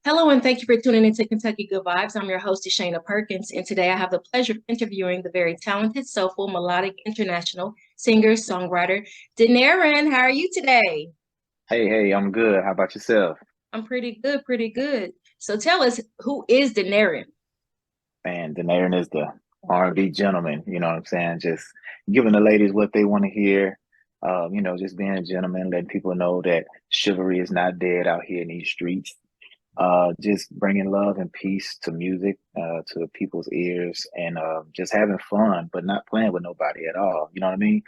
Hello, and thank you for tuning into Kentucky Good Vibes. I'm your host, Shayna Perkins, and today I have the pleasure of interviewing the very talented, soulful, melodic, international singer, songwriter, Denaron. How are you today? Hey, I'm good. How about yourself? I'm pretty good, pretty good. So tell us, who is Denaron? Man, Denaron is the R&B gentleman, you know what I'm saying? Just giving the ladies what they want to hear. Just being a gentleman, letting people know that chivalry is not dead out here in these streets. Just bringing love and peace to music, to people's ears, and just having fun, but not playing with nobody at all. You know what I mean?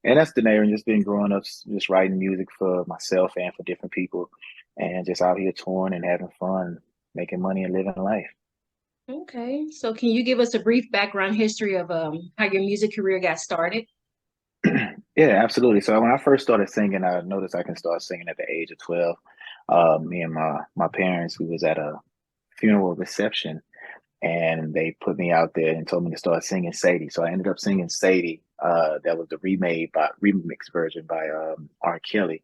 And that's Denaron. Just been growing up, just writing music for myself and for different people, and just out here touring and having fun, making money and living life. Okay, so can you give us a brief background history of how your music career got started? Yeah, absolutely. So when I first started singing, I noticed I can start singing at the age of 12. Me and my parents, we was at a funeral reception, and they put me out there and told me to start singing Sadie. So I ended up singing Sadie. That was the remix version by R. Kelly.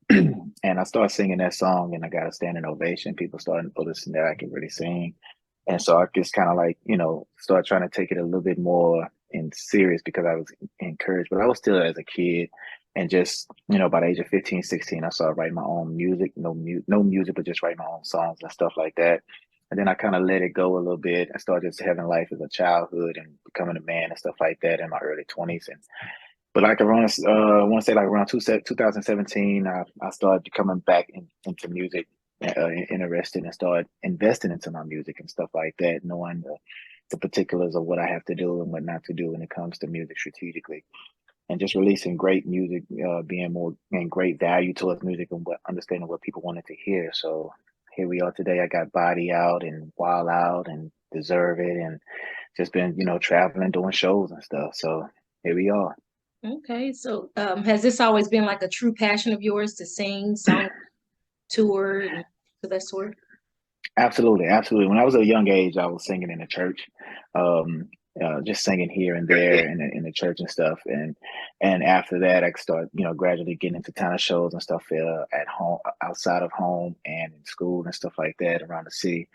And I started singing that song, and I got a standing ovation. People started noticing that I could really sing. And so I just kind of like, start trying to take it a little bit more in serious because I was encouraged, but I was still as a kid. And just, by the age of 15, 16, I started writing my own music, no music, but just write my own songs and stuff like that. And then I kind of let it go a little bit. I started just having life as a childhood and becoming a man and stuff like that in my early 20s. And but like around, I want to say like around 2017, I started coming back into music, interested and started investing into my music and stuff like that, knowing the particulars of what I have to do and what not to do when it comes to music strategically, and just releasing great music, being more and great value towards music and what understanding what people wanted to hear. So here we are today. I got Body Out and Wild Out and Deserve It and just been, traveling, doing shows and stuff. So here we are. Okay, so has this always been like a true passion of yours to sing, song, tour, and to that sort? Absolutely, absolutely. When I was a young age, I was singing in the church, just singing here and there in the church and stuff. And after that, I started, gradually getting into talent shows and stuff at home, outside of home, and in school and stuff like that around the city.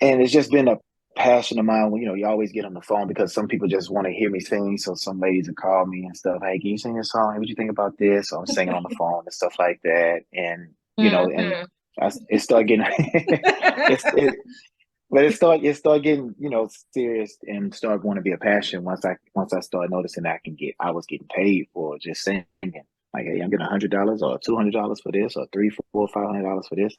And it's just been a passion of mine. You always get on the phone because some people just want to hear me sing. So some ladies will call me and stuff. Hey, can you sing a song? Hey, what you think about this? So I'm singing on the phone and stuff like that. And and Hmm. it started getting it's it, but it start getting serious and start going to be a passion once I start noticing that I was getting paid for just singing. Like, hey, I'm getting $100 or $200 for this, or three, four, $500 for this.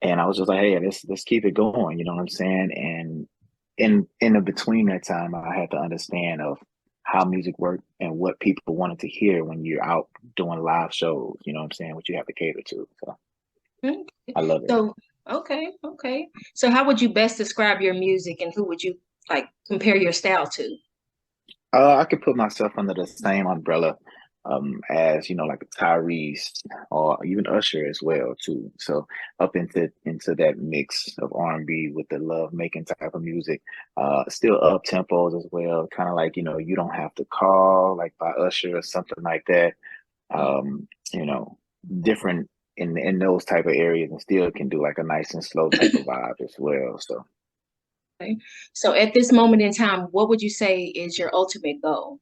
And I was just like, hey, let's keep it going. You know what I'm saying? And in the between that time, I had to understand of how music worked and what people wanted to hear when you're out doing live shows. You know what I'm saying? What you have to cater to. So Okay. I love it. So, okay, okay. So how would you best describe your music and who would you like compare your style to? I could put myself under the same umbrella as like a Tyrese or even Usher as well too. So up into that mix of R&B with the love making type of music, still up tempos as well. Kind of like you don't have to call like by Usher or something like that. Um, you know, different in those type of areas, and still can do like a nice and slow type of vibe as well. So Okay. So at this moment in time, what would you say is your ultimate goal?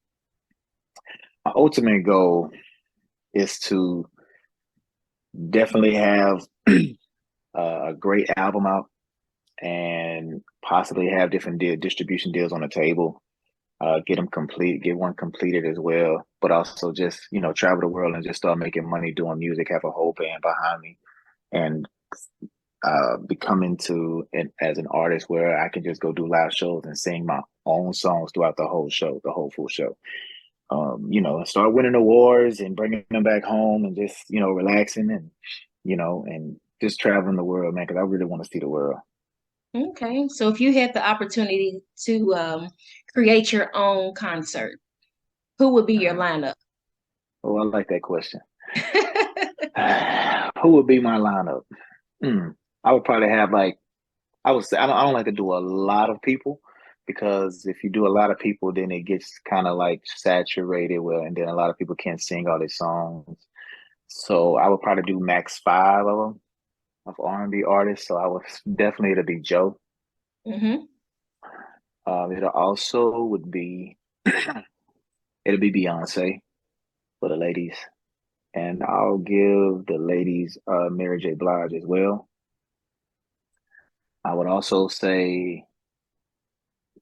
my ultimate goal is to definitely have a great album out and possibly have different distribution deals on the table. Get one completed as well, but also just travel the world and just start making money doing music. Have a whole band behind me, and becoming to as an artist where I can just go do live shows and sing my own songs throughout the whole show, the whole full show. Start winning awards and bringing them back home and just relaxing and and just traveling the world, man, because I really want to see the world. Okay. So if you had the opportunity to create your own concert, who would be your Uh, lineup? oh, I like that question. Who would be my lineup? Hmm. I would probably have like I would say I don't like to do a lot of people because if you do a lot of people, then it gets kind of like saturated. Well, and then a lot of people can't sing all their songs. So I would probably do max five of them. of R&B artists, so I was definitely to be Joe. Mm-hmm. It also would be it'll be Beyonce for the ladies, and I'll give the ladies Mary J. Blige as well. I would also say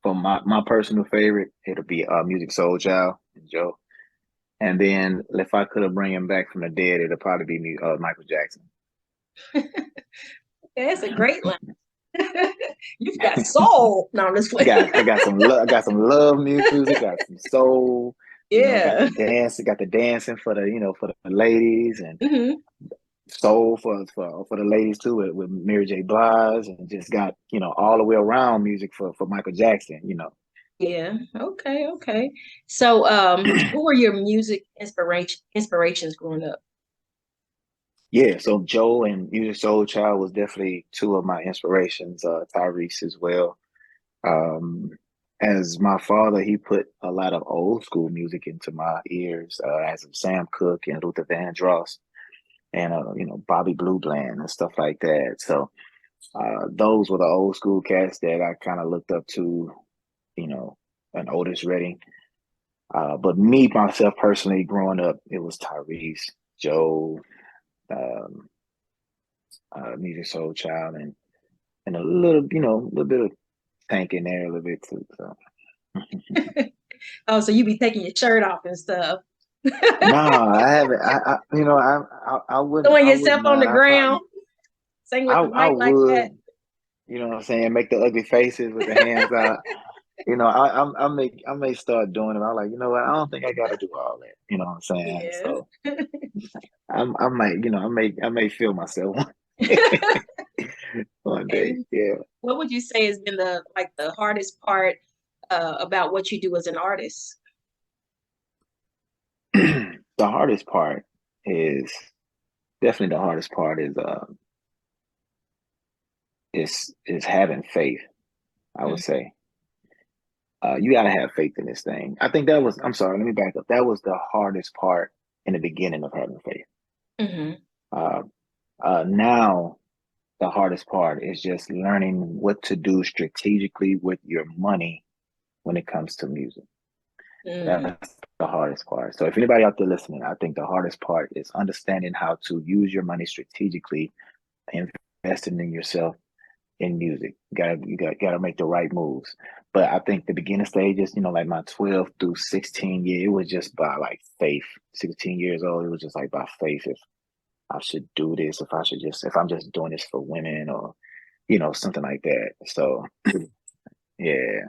for my personal favorite, it'll be Music Soul Child and Joe. And then if I could have bring him back from the dead, it'll probably be me, Michael Jackson. That's a great line. You've got soul. No, I'm just playing. I got some love. I got some love music. Got some soul. Got Yeah. the dance. Got the dancing for the for the ladies, and Mm-hmm. soul for the ladies too with Mary J. Blige, and just got all the way around music for Michael Jackson. Yeah. Okay. Okay. So, who were your music inspirations growing up? Yeah, so Joe and Music Soul Child was definitely two of my inspirations. Tyrese as well. Um, as my father, he put a lot of old school music into my ears, as of Sam Cooke and Luther Vandross and Bobby Blue Bland and stuff like that. So those were the old school cats that I kind of looked up to, you know, an Otis Redding. But me myself personally, growing up, it was Tyrese, Joe, um, Music Soul Child, and a little, a little bit of Tank in there, a little bit too. So. Oh, so you be taking your shirt off and stuff. No, I haven't. I wouldn't. Throwing I wouldn't yourself on the mind. I ground, probably. sing with the I mic like that. would. You know what I'm saying? Make the ugly faces with the hands out. I may start doing it. I'm like, you know what? I don't think I got to do all that. You know what I'm saying? Yeah. So I might, I may feel myself one day. And Yeah. what would you say has been the hardest part about what you do as an artist? The hardest part is definitely the hardest part is having faith. I would Mm-hmm. say. You got to have faith in this thing. I think that was, I'm sorry, let me back up. That was the hardest part in the beginning of having faith. Mm-hmm. Uh, now, the hardest part is just learning what to do strategically with your money when it comes to music. Mm-hmm. That's the hardest part. So, if anybody out there listening, I think the hardest part is understanding how to use your money strategically, investing in yourself in music. You gotta make the right moves. But I think the beginning stages, like my 12 through 16 year, it was just by like faith. 16 years old, it was just like by faith if I should do this, if I'm just doing this for women or something like that. So yeah.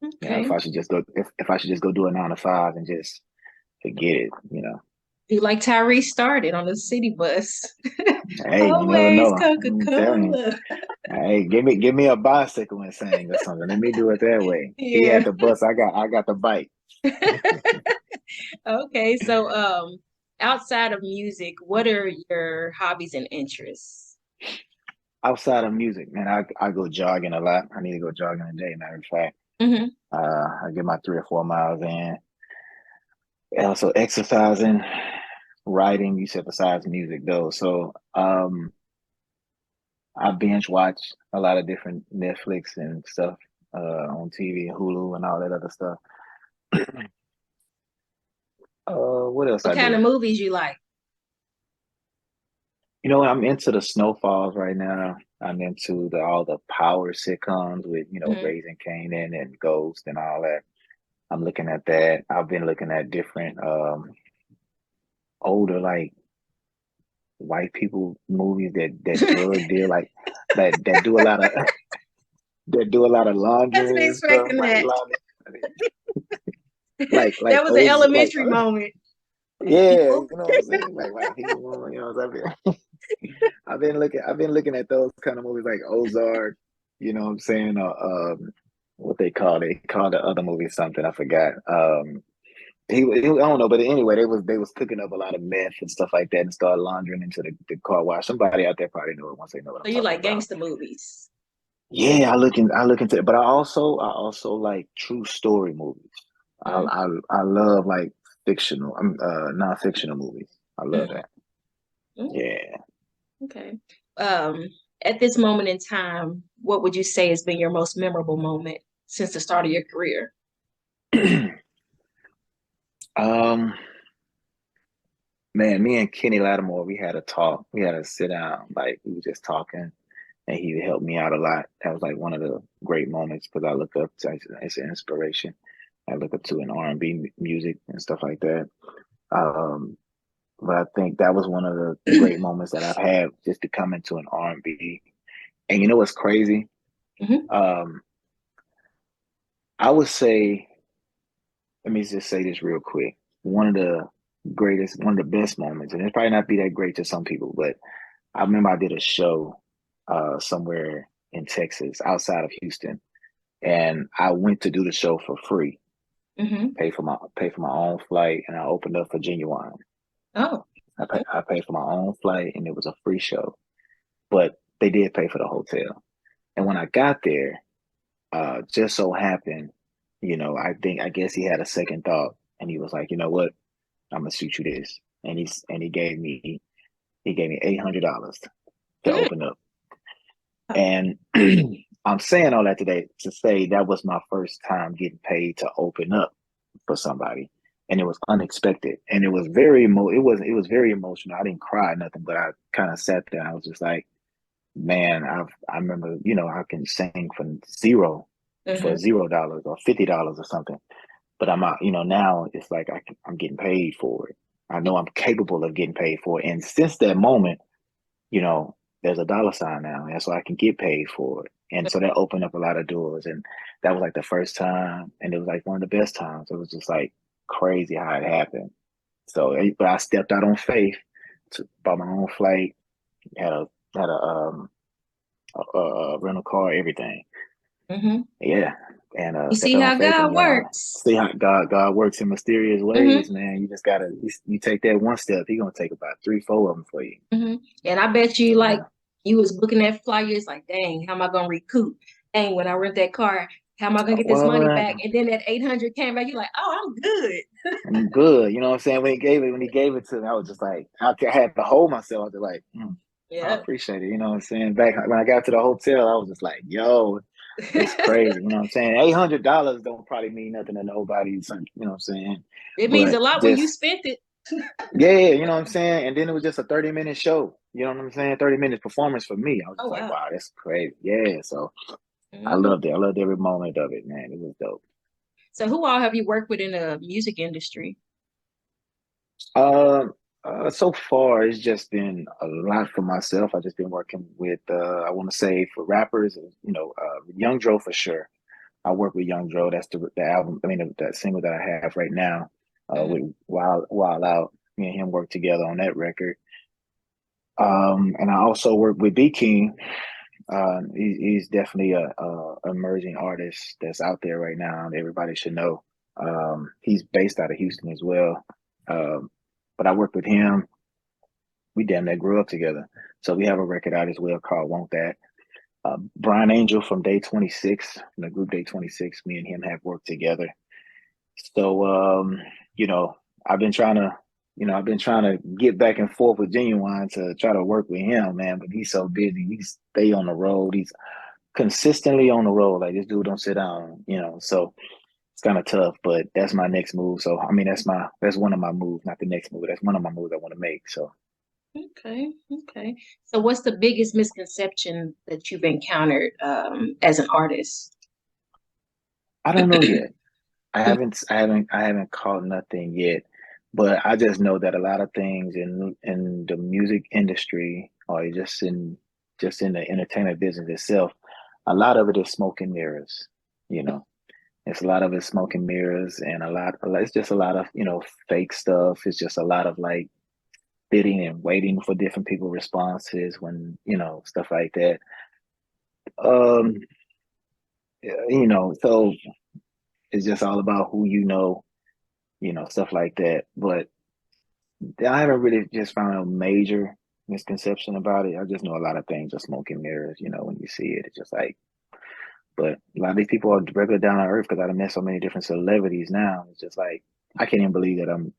Okay. If I should just go do a 9 to 5 and just forget it. You like Tyrese started on the city bus. Hey, you never Always know. I'm telling you. Coca-Cola. Hey, give me a bicycle and sing or something. Let me do it that way. He Yeah. had the bus, I got the bike. Okay, so outside of music, what are your hobbies and interests? Outside of music, man, I go jogging a lot. I need to go jogging today, matter of fact. Hmm. I get my 3 or 4 miles in. And also exercising, writing, you said besides music though. So I binge watch a lot of different Netflix and stuff on TV and Hulu and all that other stuff. What else What I kind do? of movies you like? You know what? I'm into the Snowfalls right now. I'm into all the power sitcoms with, Hmm. Raising Kanan and Ghost and all that. I'm looking at that. I've been looking at different older like white people movies that drug deal like that do a lot of that do a lot of I wasn't laundry and stuff expecting like that. laundry like That was an Oz like elementary moment. yeah, you know what I'm saying? Like white people, what I'm saying? I've been looking at those kind of movies like Ozark, you know what I'm saying? Or what they call it. They called the other movie something, I forgot. I don't know, but anyway, they was cooking up a lot of meth and stuff like that and started laundering into the car wash. Somebody out there probably know it once they know what So I'm you talking like about. gangster movies? Yeah, I look into it, but I also like true story movies. I love like non-fictional movies. I love Mm-hmm. that. Yeah. Okay. um, at this moment in time, what would you say has been your most memorable moment since the start of your career? Um, Man, me and Kenny Lattimore, we had a talk. We had a sit down, like we were just talking, and he helped me out a lot. That was like one of the great moments because I look up to as an inspiration. I look up to in R&B music and stuff like that. Um, but I think that was one of the great moments that I've had just to come into an R&B. And you know what's crazy? Hmm. Um, I would say, let me just say this real quick. One of the best moments, and it's probably not be that great to some people, but I remember I did a show somewhere in Texas outside of Houston, and I went to do the show for free, Hmm. pay for my own flight, and I opened up for Genuine. Oh, I paid for my own flight, and it was a free show, but they did pay for the hotel. And when I got there, just so happened, I guess he had a second thought, and he was like, you know what, I'm gonna shoot you this, and he gave me $800 to mm. open up. And I'm saying all that today to say that was my first time getting paid to open up for somebody. And it was unexpected. And it was it was very emotional. I didn't cry or nothing, but I kind of sat there and I was just like, man, I remember, I can sing for Hmm. $0 or $50 or something. But I'm out, now it's like I'm getting paid for it. I know I'm capable of getting paid for it. And since that moment, there's a dollar sign now, and so I can get paid for it. And so that opened up a lot of doors. And that was like the first time, and it was like one of the best times. It was just like crazy how it happened. So, but I stepped out on faith, bought my own flight, had a rental car, everything. Hmm. Yeah, and You stepped see out on how faith God and works. see how God works in mysterious Hmm. ways, man. You just gotta you take that one step. He gonna take about three, four of them for you. Hmm. And I bet you, like, Yeah. you was booking that flight, you was like, dang, how am I gonna recoup? Dang, when I rent that car, how am I gonna get this money What? back? And then that 800 came back, you're like, oh, I'm good. I'm good. You know what I'm saying? When he gave it to me, I was just like, I had to hold myself. I was like, I Yeah. appreciate it. You know what I'm saying? Back when I got to the hotel, I was just like, yo, it's crazy. You know what I'm saying? $800 don't probably mean nothing to nobody. You know what I'm saying? It means a But lot when you just, spent it. yeah, you know what I'm saying? And then it was just a 30-minute show. You know what I'm saying? 30 minutes performance for me. I was Oh, just like, wow. wow, that's crazy. Yeah. So I Hmm. loved it. I loved every moment of it, man. It was dope. So who all have you worked with in the music industry? Um, so far, it's just been a lot for myself. I've just been working with, I want to say for rappers, Young Dro for sure. I work with Young Dro. That's the album, that single that I have right now, Hmm. with Wild Out. Me and him work together on that record. And I also work with B King. He's definitely a emerging artist that's out there right now. That everybody should know. He's based out of Houston as well. Um, but I work with him. We damn near grew up together. So we have a record out as well called "Won't That." Brian Angel from Day 26, from the group Day 26. Me and him have worked together. So you know, I've been trying to, I've been trying to get back and forth with Genuine to try to work with him, man. But he's so busy. He's stay on the road. He's consistently on the road. Like this dude don't sit down. So it's kind of tough. But that's my next move. So I mean, that's one of my moves, not the next move. That's one of my moves I want to make. So Okay, okay. So what's the biggest misconception that you've encountered as an artist? I don't know yet. I haven't caught nothing yet, but I just know that a lot of things in the music industry or just in the entertainment business itself, a lot of it is smoke and mirrors. You know, it's a lot of it smoke and mirrors, and it's just a lot of fake stuff. It's just a lot of like sitting and waiting for different people responses when stuff like that. Um, so it's just all about who stuff like that. But I haven't really just found a major misconception about it. I just know a lot of things are smoke and mirrors, when you see it. It's just like, but a lot of these people are regular down on earth because I've met so many different celebrities now. It's just like, I can't even believe that I'm,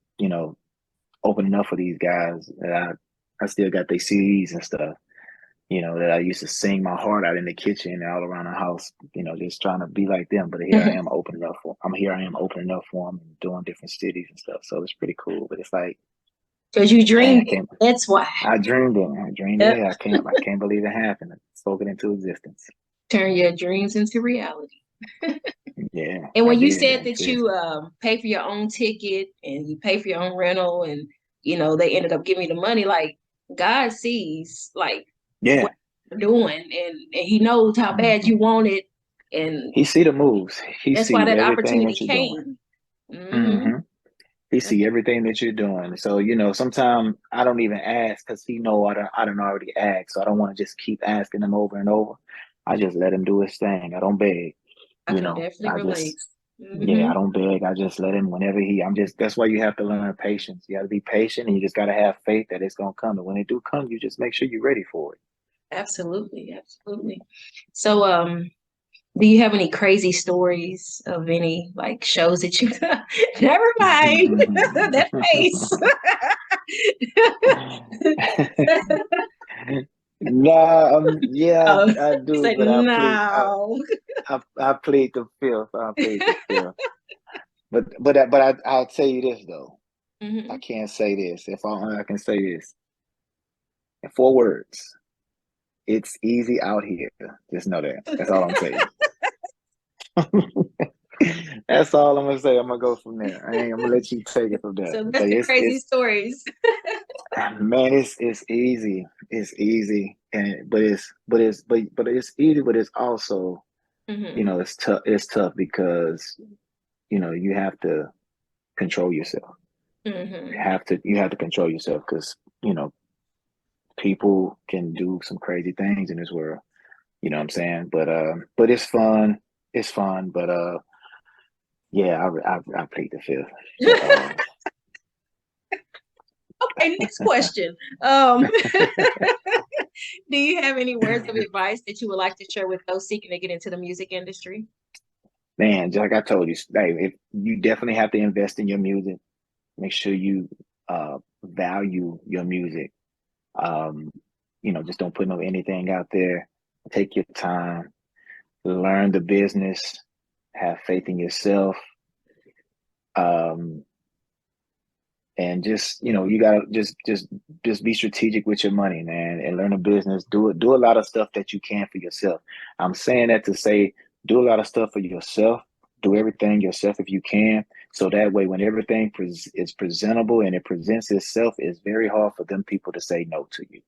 opening up for these guys that I still got their CDs and stuff. that I used to sing my heart out in the kitchen and all around the house, just trying to be like them. But here I am opening up for I'm here I am opening up for them and doing different cities and stuff. So it's pretty cool. But it's like, Because you man, dreamed it. That's why. I dreamed it. I dreamed Yep. it. I can't believe it happened. I spoke it into existence. Turn your dreams into reality. Yeah, And I when you did said that. that you pay for your own ticket and you pay for your own rental, and they ended up giving me the money, like God sees like Yeah. what you're doing, and He knows how bad Mhm. you want it, and He see the moves. He that's why see that everything opportunity that you're doing. came. Hmm. Hmm. He see everything that you're doing. So, sometimes I don't even ask because he know I don't already ask. So I don't want to just keep asking him over and over. I just let him do his thing. I don't beg. I can definitely I relate. just, yeah, Hmm. I don't beg. I just let him whenever that's why you have to learn patience. You got to be patient and you just got to have faith that it's going to come. And when it do come, you just make sure you're ready for it. Absolutely, absolutely. So, do you have any crazy stories of any like shows that you never mind that face? Nah, yeah, Oh, I you do, say but I plead, no. I plead the fifth. I plead the fifth. I'll tell you this though. I Hmm. can't say this. If I can say this in 4 words, it's easy out here. Just know that. That's all I'm saying. That's all I'm gonna say. I'm gonna go from there. I'm gonna let you take it from there. So that's But the it's crazy it's stories. man, it's easy. It's easy, and but it's easy. But it's also Hmm. it's tough. It's tough because you have to control yourself. Hmm. You have to control yourself because you know people can do some crazy things in this world. You know what I'm saying? But it's fun. It's fun. But yeah, I plead the fifth. Okay, next question. Um, do you have any words of advice that you would like to share with those seeking to get into the music industry? Man, just like I told you, hey, if you definitely have to invest in your music, make sure you value your music. Um, just don't put no anything out there. Take your time, learn the business, have faith in yourself. Um, and just you gotta just be strategic with your money, man, and learn a business. Do a lot of stuff that you can for yourself. I'm saying that to say do a lot of stuff for yourself. Do everything yourself if you can, so that way when everything is presentable and it presents itself, it's very hard for them people to say no to you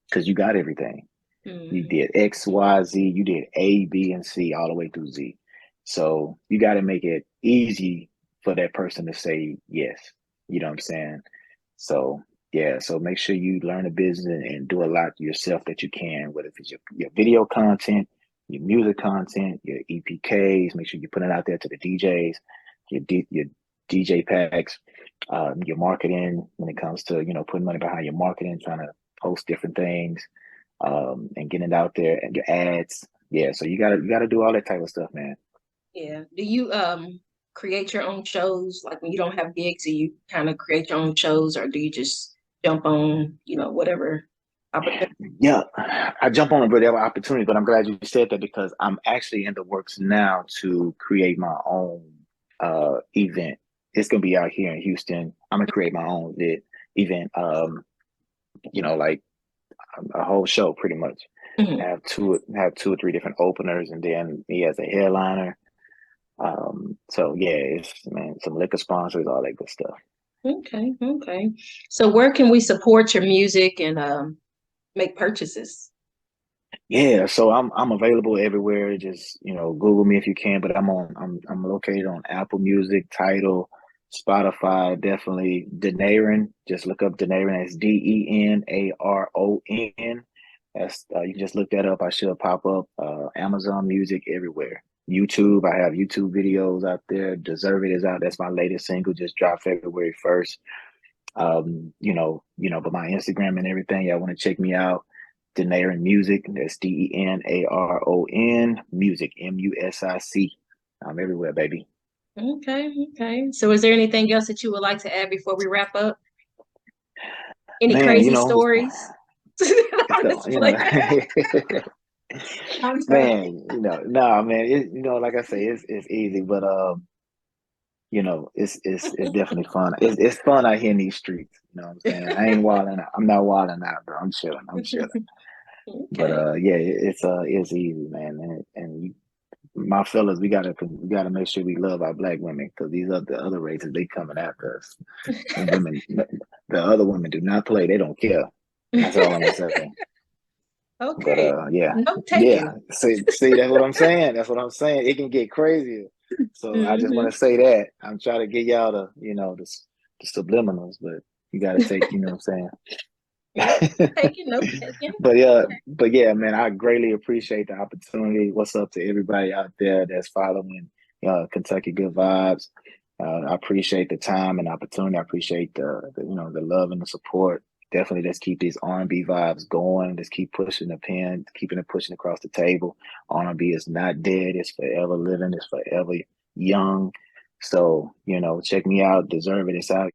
because you got everything. You Hmm. did X, Y, Z. You did A, B, and C all the way through Z. So you got to make it easy for that person to say yes. You know what I'm saying? So yeah. So make sure you learn the business and do a lot yourself that you can, whether it's your video content, your music content, your EPKs. Make sure you put it out there to the DJs, your DJ packs, your marketing when it comes to putting money behind your marketing, trying to post different things and getting it out there and your ads. Yeah, so you gotta do all that type of stuff, man. Yeah. Do you create your own shows? Like when you don't have gigs, do you kind of create your own shows, or do you just jump on, whatever opportunity? Yeah, I jump on a whatever opportunity, but I'm glad you said that because I'm actually in the works now to create my own event. It's gonna be out here in Houston. I'm gonna create my own event. Like a whole show pretty much. Mhm. Have two or three different openers, and then me as a headliner. So yeah, it's man, some liquor sponsors, all that good stuff. Okay, okay. So where can we support your music and make purchases? Yeah, so I'm available everywhere. Just Google me if you can. But I'm located on Apple Music, Tidal, Spotify. Definitely Denaron. Just look up Denaron. That's Denaron. That's you can just look that up. I should pop up. Amazon Music everywhere. YouTube. I have YouTube videos out there. Deserve It is out. That's my latest single. Just dropped February 1st. But my Instagram and everything, y'all want to check me out. Denaron Music. That's Denaron Music. Music. I'm everywhere, baby. Okay, okay. So is there anything else that you would like to add before we wrap up? Any Man, crazy stories? Honestly. I'm Man, nah, man, like I say, it's easy, but it's definitely fun. It's fun out here in these streets. You know what I'm saying? I ain't wilding out. I'm not wilding out, bro. I'm chilling. I'm chilling. But Okay. yeah, it's easy, man. And my fellas, we gotta make sure we love our black women because these other races they coming after us. The women, the other women do not play. They don't care. That's all I'm gonna say. But Okay. yeah, Note yeah. taken. See, that's what I'm saying. That's what I'm saying. It can get crazier. So I just Hmm. want to say that I'm trying to get y'all the the subliminals, but you got to take. You know what I'm Yep. saying. Taken, note taken. But yeah, man, I greatly appreciate the opportunity. What's up to everybody out there that's following Kentucky Good Vibes? I appreciate the time and opportunity. I appreciate the love and the support. Definitely, let's keep these R&B vibes going. Let's keep pushing the pen, keeping it pushing across the table. R&B is not dead. It's forever living. It's forever young. So check me out. Deserve it. It's out.